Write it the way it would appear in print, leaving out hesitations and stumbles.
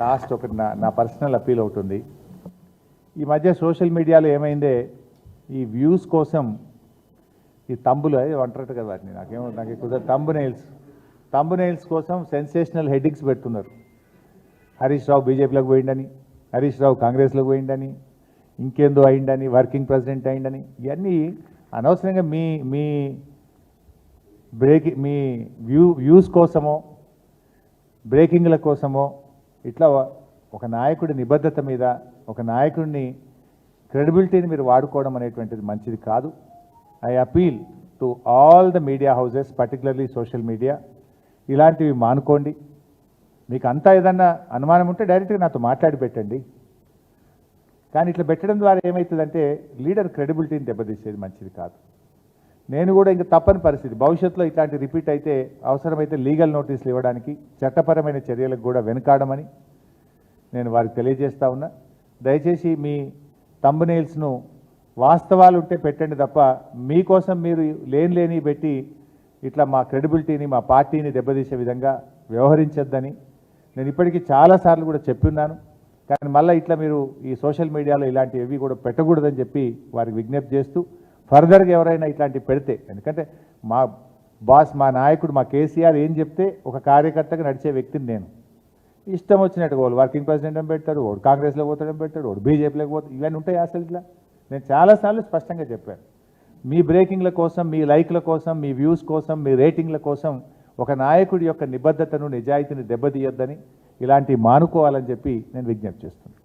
Last ఒకటి నా personal appeal అవుతుంది. ఈ మధ్య సోషల్ మీడియాలో ఏమైందే ఈ వ్యూస్ కోసం ఈ తంబులు అంటారట కదా వాటిని, నాకు కుదరదు, తంబునైల్స్ కోసం సెన్సేషనల్ హెడ్డింగ్స్ పెడుతున్నారు. హరీష్ రావు బీజేపీలోకి పోయిండని, హరీష్ రావు కాంగ్రెస్లోకి పోయిండని, ఇంకేందో అయిండని, వర్కింగ్ ప్రెసిడెంట్ అయిండని, ఇవన్నీ అనవసరంగా మీ మీ వ్యూస్ కోసమో బ్రేకింగ్ల కోసమో ఇట్లా ఒక నాయకుడి నిబద్ధత మీద ఒక నాయకుడిని క్రెడిబిలిటీని మీరు వాడుకోవడం అనేటువంటిది మంచిది కాదు. I appeal to all the media houses, particularly social media, ఇలాంటివి మానుకోండి. మీకు అంతా ఏదన్నా అనుమానం ఉంటే డైరెక్ట్గా నాతో మాట్లాడి పెట్టండి. కానీ ఇట్లా పెట్టడం ద్వారా ఏమవుతుందంటే లీడర్ క్రెడిబిలిటీని దెబ్బతీసేది మంచిది కాదు. నేను కూడా ఇంకా తప్పని పరిస్థితి, భవిష్యత్తులో ఇట్లాంటి రిపీట్ అయితే అవసరమైతే లీగల్ నోటీసులు ఇవ్వడానికి, చట్టపరమైన చర్యలకు కూడా వెనుకాడమని నేను వారికి తెలియజేస్తా ఉన్నా. దయచేసి మీ థంబ్నెయిల్స్ను వాస్తవాలు ఉంటే పెట్టండి తప్ప మీకోసం మీరు లేని పెట్టి ఇట్లా మా క్రెడిబిలిటీని మా పార్టీని దెబ్బతీసే విధంగా వ్యవహరించొద్దని నేను ఇప్పటికీ చాలాసార్లు కూడా చెప్పున్నాను. కానీ మళ్ళీ ఇట్లా మీరు ఈ సోషల్ మీడియాలో ఇలాంటివి కూడా పెట్టకూడదని చెప్పి వారికి విజ్ఞప్తి చేస్తూ, ఫర్దర్గా ఎవరైనా ఇట్లాంటివి పెడితే, ఎందుకంటే మా బాస్ మా నాయకుడు మా కేసీఆర్ ఏం చెప్తే ఒక కార్యకర్తగా నడిచే వ్యక్తిని నేను. ఇష్టం వచ్చినట్టుగా వాళ్ళు వర్కింగ్ ప్రెసిడెంట్ అని పెడతాడు, వాడు కాంగ్రెస్లో పోతాడని పెడతాడు, వాడు బీజేపీలోకి పోతాడు, ఇవన్నీ ఉంటాయి అసలు ఇట్లా. నేను చాలాసార్లు స్పష్టంగా చెప్పాను, మీ బ్రేకింగ్ల కోసం, మీ లైక్ల కోసం, మీ వ్యూస్ కోసం, మీ రేటింగ్ల కోసం ఒక నాయకుడి యొక్క నిబద్ధతను నిజాయితీని దెబ్బతీయొద్దని, ఇలాంటివి మానుకోవాలని చెప్పి నేను విజ్ఞప్తి చేస్తున్నాను.